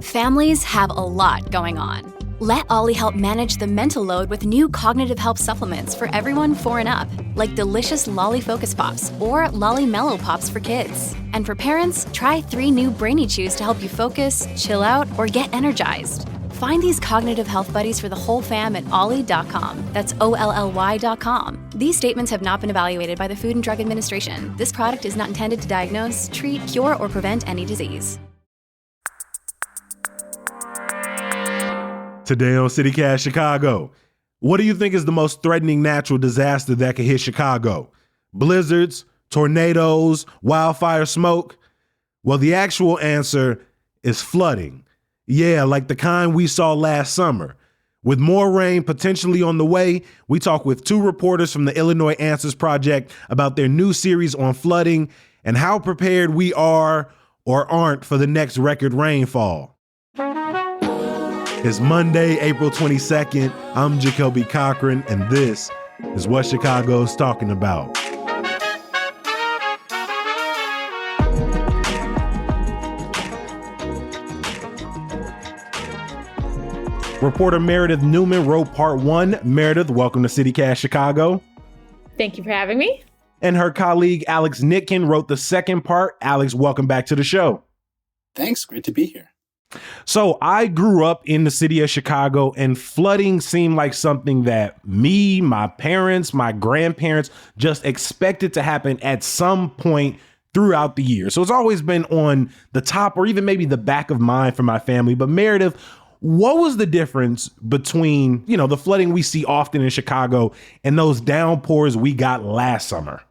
Families have a lot going on. Let Ollie help manage the mental load with new cognitive help supplements for everyone 4 and up, like delicious Lolly Focus Pops or Lolly Mellow Pops for kids. And for parents, try 3 new Brainy Chews to help you focus, chill out, or get energized. Find these cognitive health buddies for the whole fam at ollie.com. That's OLLY.com. These statements have not been evaluated by the Food and Drug Administration. This product is not intended to diagnose, treat, cure, or prevent any disease. Today on CityCast Chicago, what do you think is the most threatening natural disaster that could hit Chicago? Blizzards, tornadoes, wildfire smoke? Well, the actual answer is flooding. Yeah, like the kind we saw last summer. With more rain potentially on the way, we talk with 2 reporters from the Illinois Answers Project about their new series on flooding and how prepared we are or aren't for the next record rainfall. It's Monday, April 22nd. I'm Jacoby Cochran, and this is what Chicago's talking about. Reporter Meredith Newman wrote part 1. Meredith, welcome to CityCast Chicago. Thank you for having me. And her colleague Alex Nitkin wrote the second part. Alex, welcome back to the show. Thanks, great to be here. So I grew up in the city of Chicago, and flooding seemed like something that me, my parents, my grandparents just expected to happen at some point throughout the year. So it's always been on the top or even maybe the back of mind for my family. But Meredith, what was the difference between, the flooding we see often in Chicago and those downpours we got last summer?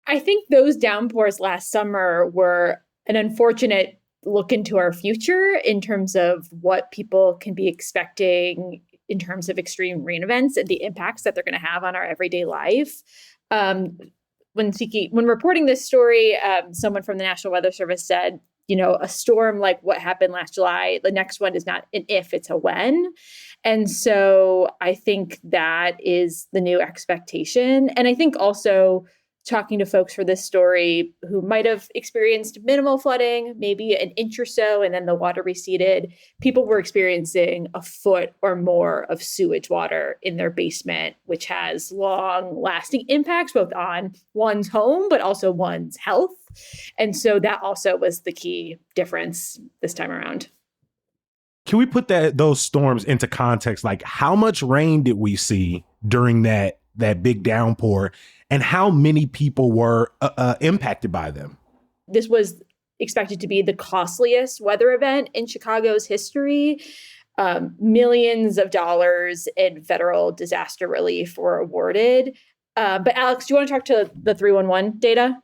I think those downpours last summer were an unfortunate look into our future in terms of what people can be expecting in terms of extreme rain events and the impacts that they're going to have on our everyday life. When reporting this story, someone from the National Weather Service said, a storm like what happened last July, the next one is not an if, it's a when. And so I think that is the new expectation. And I think also talking to folks for this story who might have experienced minimal flooding, maybe an inch or so, and then the water receded, people were experiencing a foot or more of sewage water in their basement, which has long-lasting impacts both on one's home, but also one's health. And so that also was the key difference this time around. Can we put those storms into context? Like, how much rain did we see during that big downpour? And how many people were impacted by them? This was expected to be the costliest weather event in Chicago's history. Millions of dollars in federal disaster relief were awarded. But Alex, do you want to talk to the 311 data?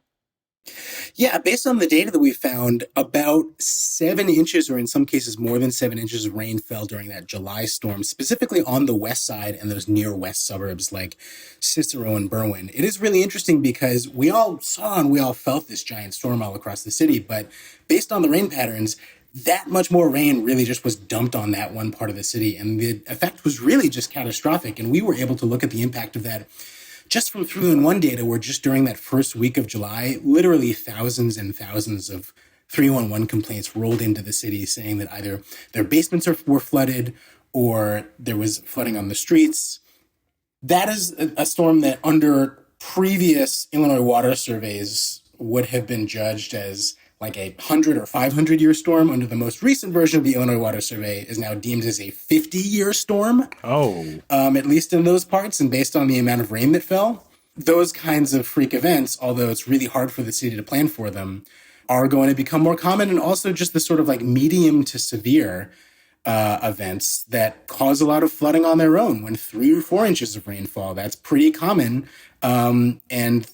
Yeah, based on the data that we found, about 7 inches, or in some cases more than 7 inches of rain fell during that July storm, specifically on the west side and those near west suburbs like Cicero and Berwyn. It is really interesting because we all saw and we all felt this giant storm all across the city, but based on the rain patterns, that much more rain really just was dumped on that one part of the city, and the effect was really just catastrophic. And we were able to look at the impact of that just from 311 data, where just during that first week of July, literally thousands and thousands of 311 complaints rolled into the city saying that either their basements were flooded or there was flooding on the streets. That is a storm that under previous Illinois water surveys would have been judged as like a 100 or 500 year storm. Under the most recent version of the Illinois Water Survey is now deemed as a 50-year storm. At least in those parts, and based on the amount of rain that fell. Those kinds of freak events, although it's really hard for the city to plan for them, are going to become more common, and also just the sort of like medium to severe events that cause a lot of flooding on their own. When 3 or 4 inches of rainfall, that's pretty common. And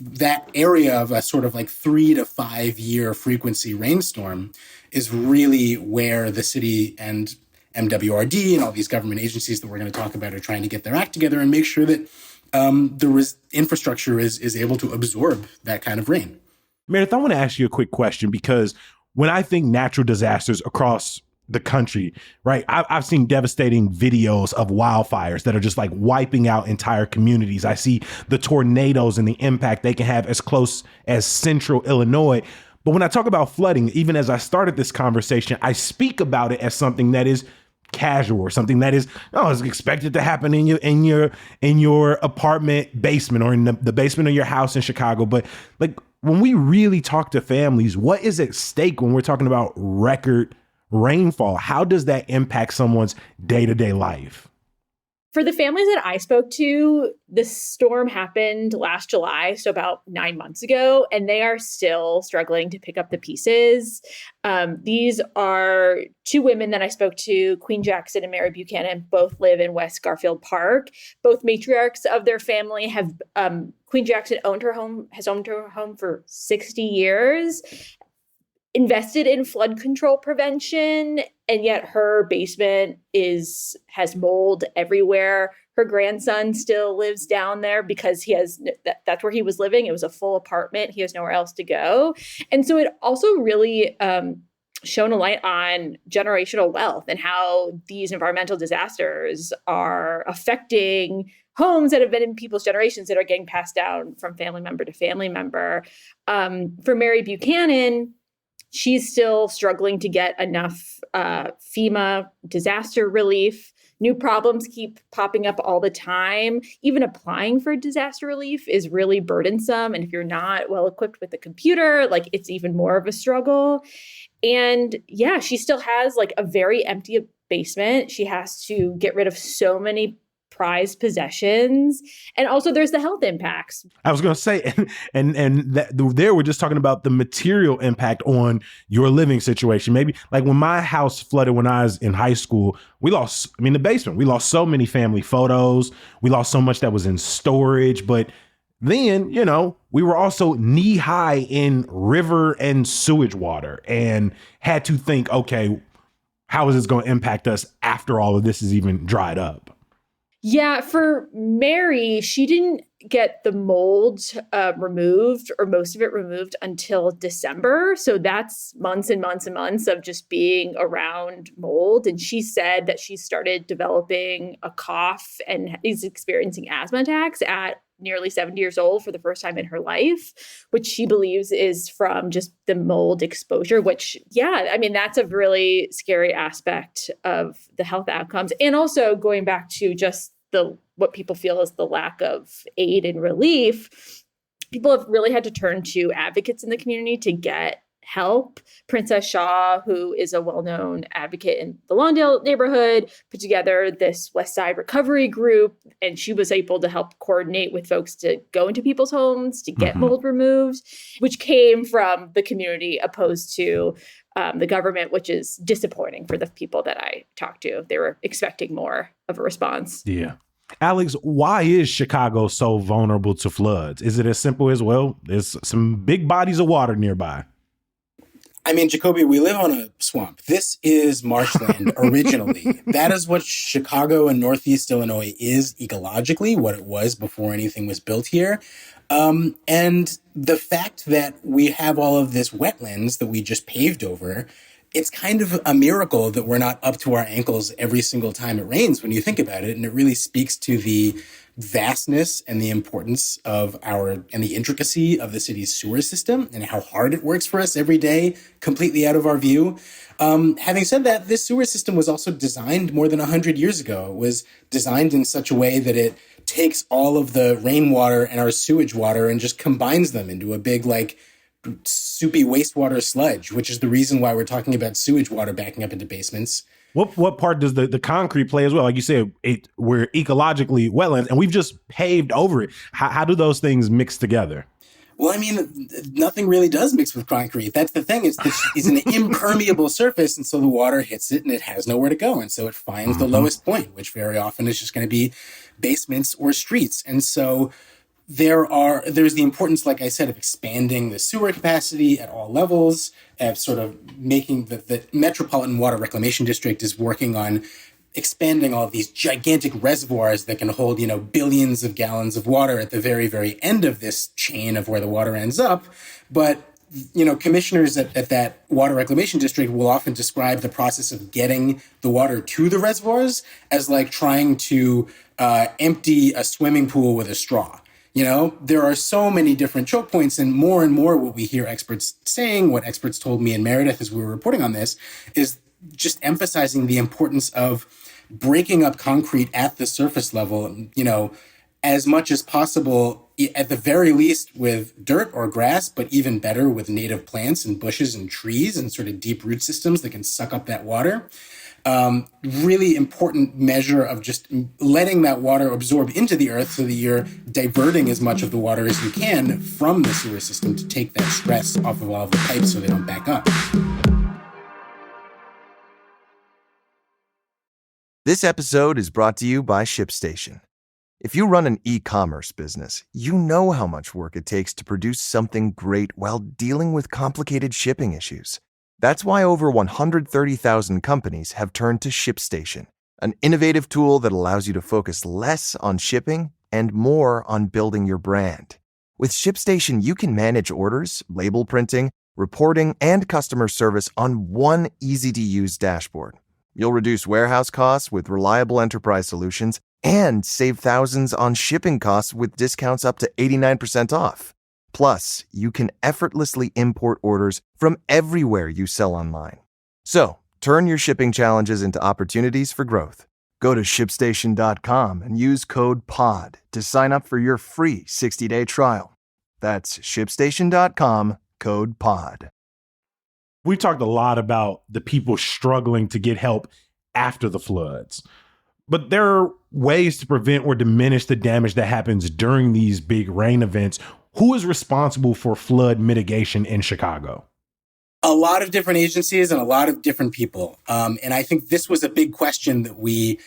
that area of a sort of like 3 to 5 year frequency rainstorm is really where the city and MWRD and all these government agencies that we're going to talk about are trying to get their act together and make sure that the infrastructure is able to absorb that kind of rain. Meredith, I want to ask you a quick question, because when I think natural disasters across the country, right, I've seen devastating videos of wildfires that are just like wiping out entire communities. I see the tornadoes and the impact they can have as close as central Illinois. But when I talk about flooding, even as I started this conversation, I speak about it as something that is casual or something that is, it's expected to happen in your apartment basement or in the basement of your house in Chicago. But like when we really talk to families, what is at stake when we're talking about record rainfall? How does that impact someone's day-to-day life? For the families that I spoke to, the storm happened last July, so about 9 months ago, and they are still struggling to pick up the pieces. These are two women that I spoke to, Queen Jackson and Mary Buchanan, both live in West Garfield Park. Both matriarchs of their family have, Queen Jackson has owned her home for 60 years, invested in flood control prevention, and yet her basement has mold everywhere. Her grandson still lives down there because that's where he was living. It was a full apartment. He has nowhere else to go. And so it also really shone a light on generational wealth and how these environmental disasters are affecting homes that have been in people's generations that are getting passed down from family member to family member. For Mary Buchanan, she's still struggling to get enough FEMA disaster relief. New problems keep popping up all the time. Even applying for disaster relief is really burdensome. And if you're not well equipped with a computer, like it's even more of a struggle. And yeah, she still has like a very empty basement. She has to get rid of so many prized possessions. And also there's the health impacts. I was going to say, and there we're just talking about the material impact on your living situation. Maybe like when my house flooded when I was in high school, the basement, we lost so many family photos. We lost so much that was in storage. But then, we were also knee high in river and sewage water and had to think, okay, how is this going to impact us after all of this is even dried up? Yeah, for Mary, she didn't get the mold removed or most of it removed until December. So that's months and months and months of just being around mold. And she said that she started developing a cough and is experiencing asthma attacks at nearly 70 years old for the first time in her life, which she believes is from just the mold exposure, which, that's a really scary aspect of the health outcomes. And also going back to just what people feel is the lack of aid and relief, people have really had to turn to advocates in the community to get help. Princess Shaw, who is a well-known advocate in the Lawndale neighborhood, put together this West Side Recovery Group, and she was able to help coordinate with folks to go into people's homes to get mold removed, which came from the community opposed to the government, which is disappointing for the people that I talked to. They were expecting more of a response. Yeah. Alex, why is Chicago so vulnerable to floods? Is it as simple as, there's some big bodies of water nearby? I mean, Jacoby, we live on a swamp. This is marshland originally. That is what Chicago and Northeast Illinois is ecologically, what it was before anything was built here. And the fact that we have all of this wetlands that we just paved over, it's kind of a miracle that we're not up to our ankles every single time it rains when you think about it. And it really speaks to the vastness and the importance of and the intricacy of the city's sewer system and how hard it works for us every day, completely out of our view. Having said that, this sewer system was also designed more than 100 years ago. It was designed in such a way that it takes all of the rainwater and our sewage water and just combines them into a big, soupy wastewater sludge, which is the reason why we're talking about sewage water backing up into basements. What part does the concrete play as well? Like you said, we're ecologically wetlands and we've just paved over it. How do those things mix together? Well, I mean, nothing really does mix with concrete. That's the thing. It's an impermeable surface, and so the water hits it and it has nowhere to go. And so it finds the lowest point, which very often is just going to be basements or streets. And so there's the importance, like I said, of expanding the sewer capacity at all levels, of sort of making the Metropolitan Water Reclamation District is working on expanding all of these gigantic reservoirs that can hold, billions of gallons of water at the very, very end of this chain of where the water ends up. But, commissioners at that water reclamation district will often describe the process of getting the water to the reservoirs as like trying to empty a swimming pool with a straw. There are so many different choke points, and more what we hear experts saying, what experts told me in Meredith as we were reporting on this, is just emphasizing the importance of breaking up concrete at the surface level, as much as possible, at the very least with dirt or grass, but even better with native plants and bushes and trees and sort of deep root systems that can suck up that water. Really important measure of just letting that water absorb into the earth so that you're diverting as much of the water as you can from the sewer system to take that stress off of all of the pipes so they don't back up. This episode is brought to you by ShipStation. If you run an e-commerce business, you know how much work it takes to produce something great while dealing with complicated shipping issues. That's why over 130,000 companies have turned to ShipStation, an innovative tool that allows you to focus less on shipping and more on building your brand. With ShipStation, you can manage orders, label printing, reporting, and customer service on one easy-to-use dashboard. You'll reduce warehouse costs with reliable enterprise solutions and save thousands on shipping costs with discounts up to 89% off. Plus, you can effortlessly import orders from everywhere you sell online. So, turn your shipping challenges into opportunities for growth. Go to ShipStation.com and use code POD to sign up for your free 60-day trial. That's ShipStation.com, code POD. We talked a lot about the people struggling to get help after the floods, but there are ways to prevent or diminish the damage that happens during these big rain events. Who is responsible for flood mitigation in Chicago? A lot of different agencies and a lot of different people. And I think this was a big question that we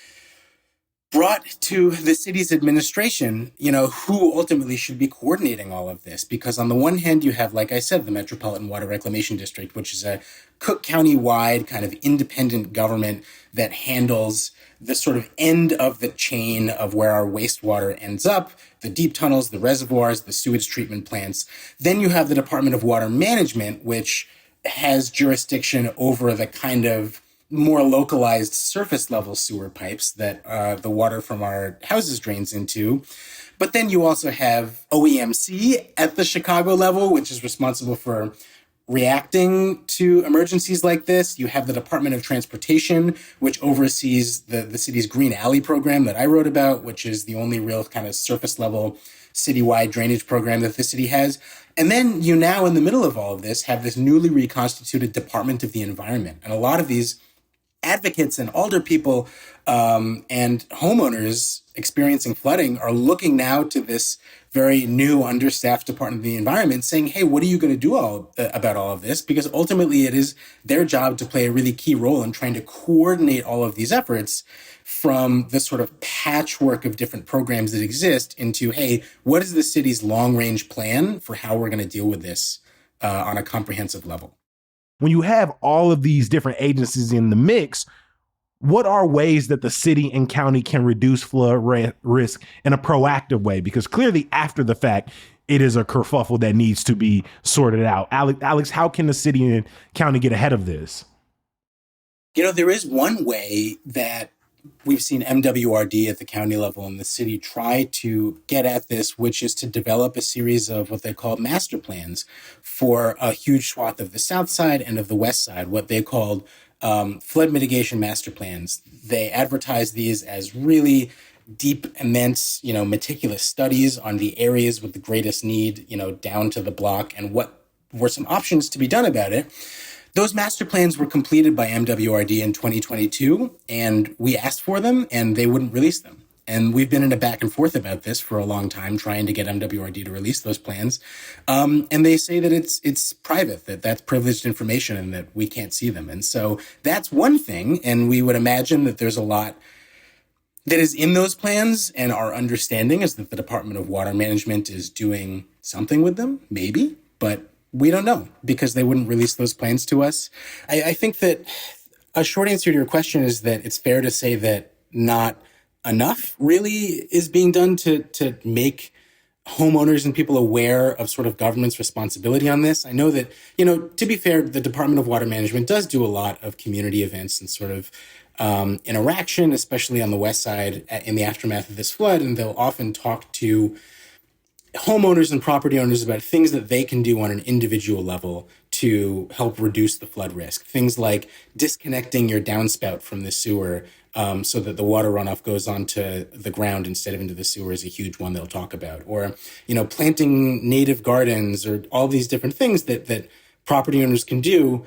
brought to the city's administration, who ultimately should be coordinating all of this. Because on the one hand, you have, like I said, the Metropolitan Water Reclamation District, which is a Cook County-wide kind of independent government that handles the sort of end of the chain of where our wastewater ends up, the deep tunnels, the reservoirs, the sewage treatment plants. Then you have the Department of Water Management, which has jurisdiction over the kind of more localized surface level sewer pipes that the water from our houses drains into. But then you also have OEMC at the Chicago level, which is responsible for reacting to emergencies like this. You have the Department of Transportation, which oversees the city's Green Alley program that I wrote about, which is the only real kind of surface level citywide drainage program that the city has. And then you now, in the middle of all of this, have this newly reconstituted Department of the Environment. And a lot of these advocates and alder people and homeowners experiencing flooding are looking now to this very new understaffed Department of the Environment saying, hey, what are you going to do about all of this? Because ultimately it is their job to play a really key role in trying to coordinate all of these efforts from the sort of patchwork of different programs that exist into, hey, what is the city's long-range plan for how we're going to deal with this on a comprehensive level? When you have all of these different agencies in the mix, what are ways that the city and county can reduce flood risk in a proactive way? Because clearly after the fact, it is a kerfuffle that needs to be sorted out. Alex, how can the city and county get ahead of this? There is one way that we've seen MWRD at the county level and the city try to get at this, which is to develop a series of what they call master plans for a huge swath of the south side and of the west side, what they called flood mitigation master plans. They advertise these as really deep, immense, meticulous studies on the areas with the greatest need, down to the block, and what were some options to be done about it. Those master plans were completed by MWRD in 2022, and we asked for them, and they wouldn't release them. And we've been in a back and forth about this for a long time, trying to get MWRD to release those plans. And they say that it's private, that's privileged information, and that we can't see them. And so that's one thing, and we would imagine that there's a lot that is in those plans, and our understanding is that the Department of Water Management is doing something with them, maybe, but we don't know because they wouldn't release those plans to us. I think that a short answer to your question is that it's fair to say that not enough really is being done to make homeowners and people aware of sort of government's responsibility on this. I know that, to be fair, the Department of Water Management does do a lot of community events and sort of interaction, especially on the west side in the aftermath of this flood. And they'll often talk to homeowners and property owners about things that they can do on an individual level to help reduce the flood risk. Things like disconnecting your downspout from the sewer so that the water runoff goes onto the ground instead of into the sewer is a huge one they'll talk about. Or, planting native gardens, or all these different things that property owners can do.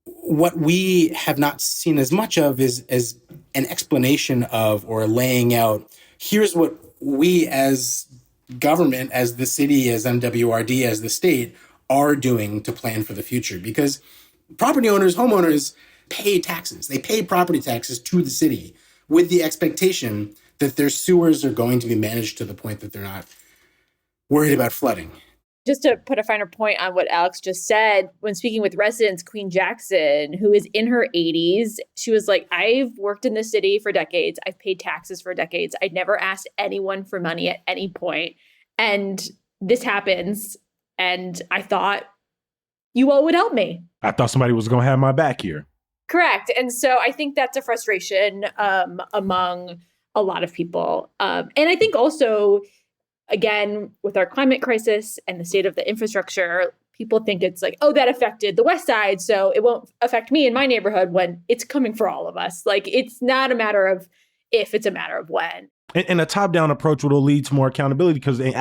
What we have not seen as much of is an explanation of, or laying out, here's what we as government, as the city, as MWRD, as the state are doing to plan for the future. Because property owners, homeowners pay taxes. They pay property taxes to the city with the expectation that their sewers are going to be managed to the point that they're not worried about flooding. Just to put a finer point on what Alex just said, when speaking with residents, Queen Jackson, who is in her 80s, she was like, I've worked in the city for decades. I've paid taxes for decades. I'd never asked anyone for money at any point. And this happens. And I thought you all would help me. I thought somebody was going to have my back here. Correct. And so I think that's a frustration among a lot of people. And I think also, again, with our climate crisis and the state of the infrastructure, people think it's like, oh, that affected the West Side, so it won't affect me in my neighborhood, when it's coming for all of us. Like, it's not a matter of if, it's a matter of when. And a top-down approach will lead to more accountability, because in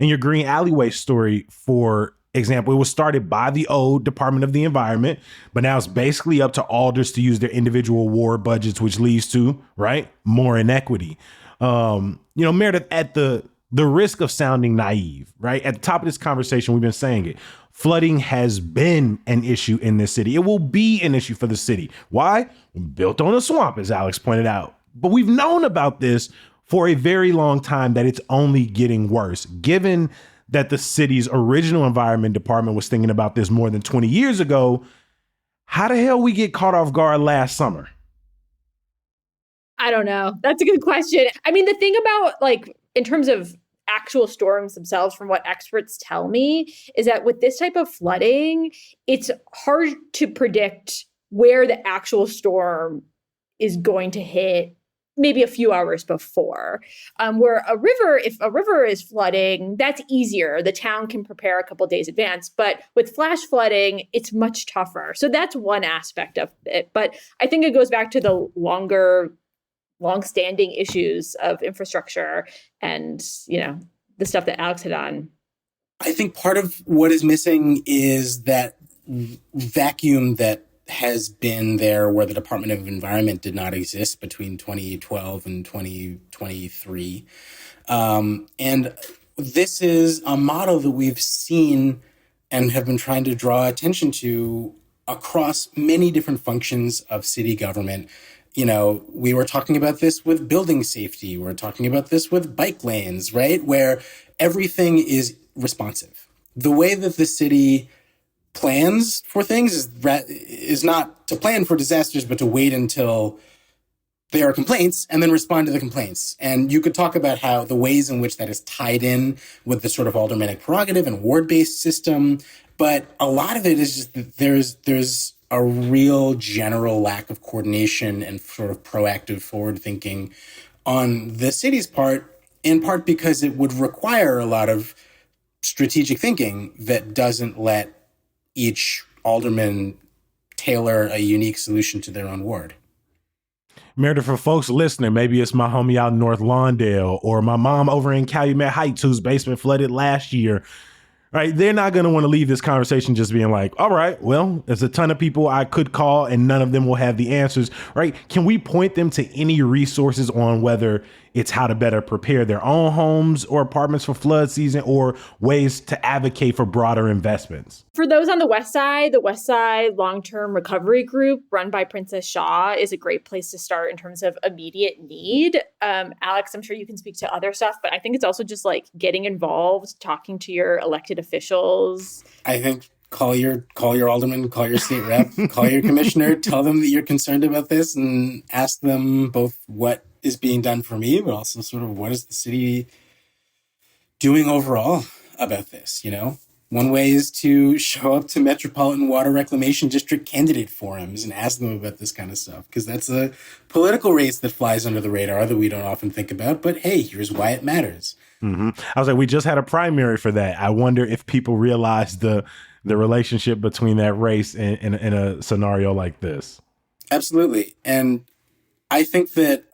your Green Alleyway story, for example, it was started by the old Department of the Environment, but now it's basically up to alders to use their individual ward budgets, which leads to, right, more inequity. Meredith, at the risk of sounding naive, right? At the top of this conversation, we've been saying it. Flooding has been an issue in this city. It will be an issue for the city. Why? Built on a swamp, as Alex pointed out. But we've known about this for a very long time, that it's only getting worse. Given that the city's original environment department was thinking about this more than 20 years ago, how the hell we get caught off guard last summer? I don't know. That's a good question. I mean, the thing about, like, in terms of actual storms themselves, from what experts tell me, is that with this type of flooding, it's hard to predict where the actual storm is going to hit maybe a few hours before. Where if a river is flooding, that's easier. The town can prepare a couple days advance. But with flash flooding, it's much tougher. So that's one aspect of it. But I think it goes back to the long-standing issues of infrastructure and, the stuff that Alex hit on. I think part of what is missing is that vacuum that has been there, where the Department of Environment did not exist between 2012 and 2023. And this is a model that we've seen and have been trying to draw attention to across many different functions of city government. We were talking about this with building safety. We're talking about this with bike lanes, right? Where everything is responsive. The way that the city plans for things is not to plan for disasters, but to wait until there are complaints and then respond to the complaints. And you could talk about how the ways in which that is tied in with the sort of aldermanic prerogative and ward-based system. But a lot of it is just that there's a real general lack of coordination and sort of proactive forward thinking on the city's part, in part because it would require a lot of strategic thinking that doesn't let each alderman tailor a unique solution to their own ward. Meredith, for folks listening, maybe it's my homie out in North Lawndale, or my mom over in Calumet Heights whose basement flooded last year. Right, they're not going to want to leave this conversation just being like, all right, well, there's a ton of people I could call and none of them will have the answers, right? Can we point them to any resources on whether it's how to better prepare their own homes or apartments for flood season, or ways to advocate for broader investments? For those on the West Side Long-Term Recovery Group run by Princess Shaw is a great place to start in terms of immediate need. Alex, I'm sure you can speak to other stuff, but I think it's also just like getting involved, talking to your elected officials. I think call your alderman, call your state rep, call your commissioner, tell them that you're concerned about this, and ask them both what is being done for me, but also sort of what is the city doing overall about this, One way is to show up to Metropolitan Water Reclamation District candidate forums and ask them about this kind of stuff, because that's a political race that flies under the radar that we don't often think about. But hey, here's why it matters. I was like, we just had a primary for that. I wonder if people realize the relationship between that race in a scenario like this. Absolutely. And I think that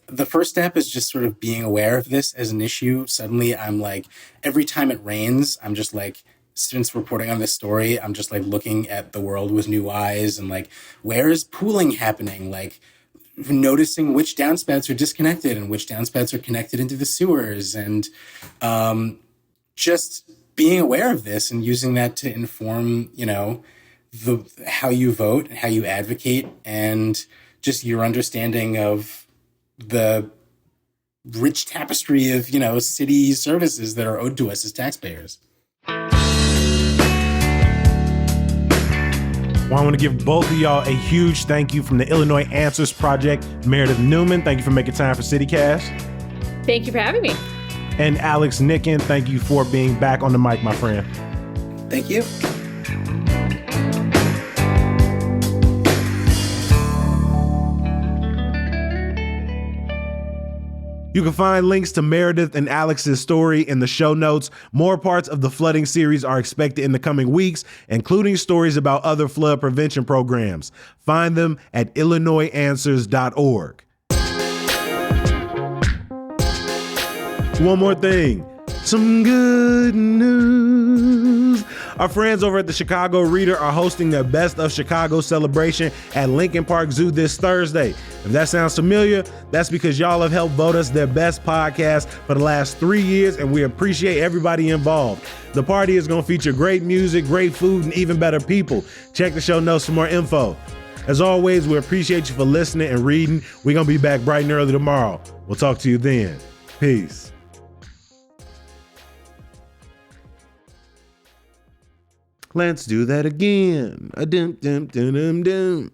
the first step is just sort of being aware of this as an issue. Suddenly I'm like, every time it rains, I'm just like, since reporting on this story, I'm just like looking at the world with new eyes and like, where is pooling happening? Like noticing which downspouts are disconnected and which downspouts are connected into the sewers, and just being aware of this and using that to inform, how you vote, how you advocate, and just your understanding of the rich tapestry of, city services that are owed to us as taxpayers. Well, I want to give both of y'all a huge thank you from the Illinois Answers Project. Meredith Newman, thank you for making time for CityCast. Thank you for having me. And Alex Nicken, thank you for being back on the mic, my friend. Thank you. You can find links to Meredith and Alex's story in the show notes. More parts of the flooding series are expected in the coming weeks, including stories about other flood prevention programs. Find them at illinoisanswers.org. One more thing. Some good news. Our friends over at the Chicago Reader are hosting their Best of Chicago celebration at Lincoln Park Zoo this Thursday. If that sounds familiar, that's because y'all have helped vote us their best podcast for the last 3 years, and we appreciate everybody involved. The party is going to feature great music, great food, and even better people. Check the show notes for more info. As always, we appreciate you for listening and reading. We're going to be back bright and early tomorrow. We'll talk to you then. Peace. Let's do that again. A dum dum dum dum dum.